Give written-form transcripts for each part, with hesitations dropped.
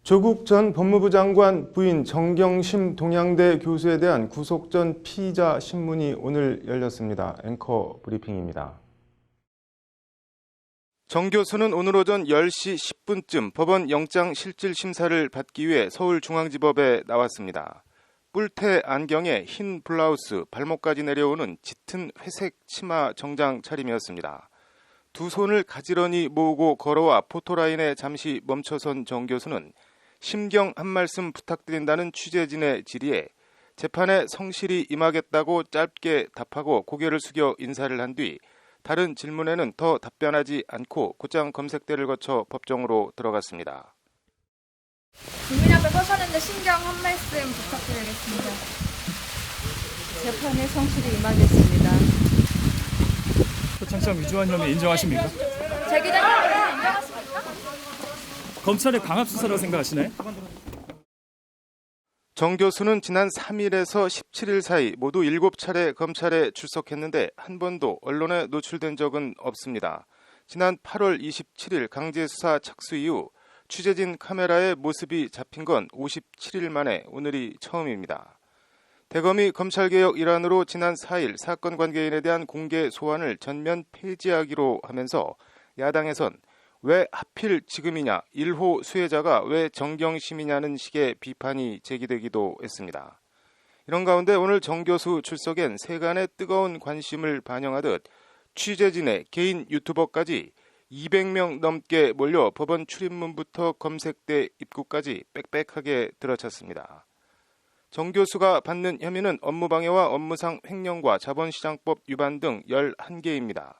조국 전 법무부 장관 부인 정경심 동양대 교수에 대한 구속 전 피의자 신문이 오늘 열렸습니다. 앵커 브리핑입니다. 정 교수는 오늘 오전 10시 10분쯤 법원 영장실질심사를 받기 위해 서울중앙지법에 나왔습니다. 뿔테 안경에 흰 블라우스, 발목까지 내려오는 짙은 회색 치마 정장 차림이었습니다. 두 손을 가지런히 모으고 걸어와 포토라인에 잠시 멈춰선 정 교수는 심경 한 말씀 부탁드린다는 취재진의 질의에 재판에 성실히 임하겠다고 짧게 답하고 고개를 숙여 인사를 한 뒤 다른 질문에는 더 답변하지 않고 곧장 검색대를 거쳐 법정으로 들어갔습니다. 국민 앞에 서셨는데 심경 한 말씀 부탁드리겠습니다. 재판에 성실히 임하겠습니다. 표창장 위조한 혐의 인정하십니까? 제 기자님께서 인정하십니까? 검찰의 강압 수사라고 생각하시나요? 정 교수는 지난 3일에서 17일 사이 모두 7차례 검찰에 출석했는데 한 번도 언론에 노출된 적은 없습니다. 지난 8월 27일 강제수사 착수 이후 취재진 카메라에 모습이 잡힌 건 57일 만에 오늘이 처음입니다. 대검이 검찰개혁 일환으로 지난 4일 사건 관계인에 대한 공개 소환을 전면 폐지하기로 하면서 야당에선 왜 하필 지금이냐, 1호 수혜자가 왜 정경심이냐는 식의 비판이 제기되기도 했습니다. 이런 가운데 오늘 정 교수 출석엔 세간의 뜨거운 관심을 반영하듯 취재진의 개인 유튜버까지 200명 넘게 몰려 법원 출입문부터 검색대 입구까지 빽빽하게 들어찼습니다. 정 교수가 받는 혐의는 업무방해와 업무상 횡령과 자본시장법 위반 등 11개입니다.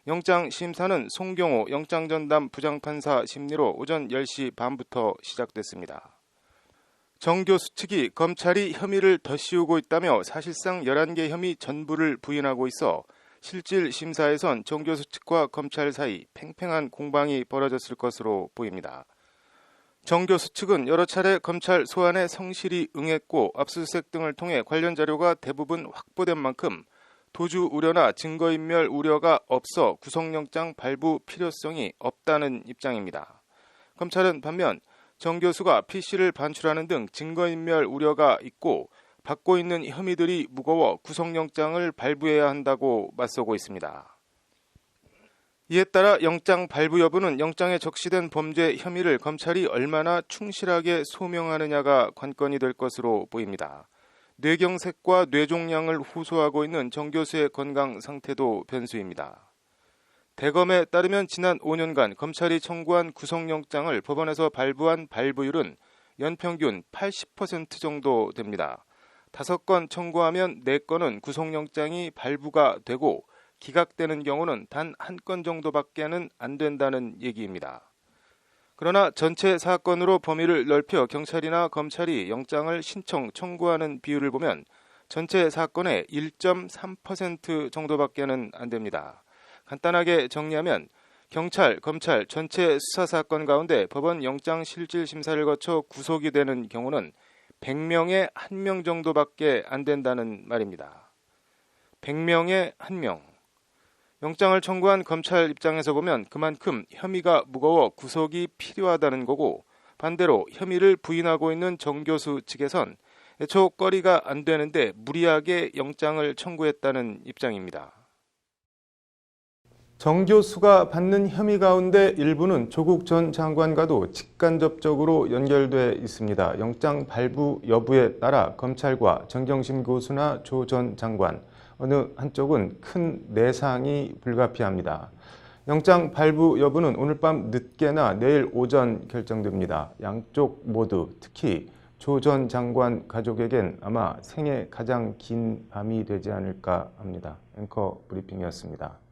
영장심사는 송경호 영장전담 부장판사 심리로 오전 10시 반부터 시작됐습니다. 정 교수 측이 검찰이 혐의를 덧씌우고 있다며 사실상 11개 혐의 전부를 부인하고 있어 실질 심사에선 정 교수 측과 검찰 사이 팽팽한 공방이 벌어졌을 것으로 보입니다. 정 교수 측은 여러 차례 검찰 소환에 성실히 응했고 압수수색 등을 통해 관련 자료가 대부분 확보된 만큼 도주 우려나 증거인멸 우려가 없어 구속영장 발부 필요성이 없다는 입장입니다. 검찰은 반면 정 교수가 PC를 반출하는 등 증거인멸 우려가 있고 받고 있는 혐의들이 무거워 구속영장을 발부해야 한다고 맞서고 있습니다. 이에 따라 영장 발부 여부는 영장에 적시된 범죄 혐의를 검찰이 얼마나 충실하게 소명하느냐가 관건이 될 것으로 보입니다. 뇌경색과 뇌종양을 호소하고 있는 정 교수의 건강 상태도 변수입니다. 대검에 따르면 지난 5년간 검찰이 청구한 구속영장을 법원에서 발부한 발부율은 연평균 80% 정도 됩니다. 5건 청구하면 4건은 구속영장이 발부가 되고 기각되는 경우는 단 1건 정도밖에는 안 된다는 얘기입니다. 그러나 전체 사건으로 범위를 넓혀 경찰이나 검찰이 영장을 청구하는 비율을 보면 전체 사건의 1.3% 정도밖에는 안 됩니다. 간단하게 정리하면 경찰, 검찰 전체 수사사건 가운데 법원 영장실질심사를 거쳐 구속이 되는 경우는 100명에 1명 정도밖에 안 된다는 말입니다. 100명에 1명. 영장을 청구한 검찰 입장에서 보면 그만큼 혐의가 무거워 구속이 필요하다는 거고 반대로 혐의를 부인하고 있는 정 교수 측에선 애초 거리가 안 되는데 무리하게 영장을 청구했다는 입장입니다. 정 교수가 받는 혐의 가운데 일부는 조국 전 장관과도 직간접적으로 연결돼 있습니다. 영장 발부 여부에 따라 검찰과 정경심 교수나 조 전 장관 어느 한쪽은 큰 내상이 불가피합니다. 영장 발부 여부는 오늘 밤 늦게나 내일 오전 결정됩니다. 양쪽 모두 특히 조 전 장관 가족에겐 아마 생애 가장 긴 밤이 되지 않을까 합니다. 앵커 브리핑이었습니다.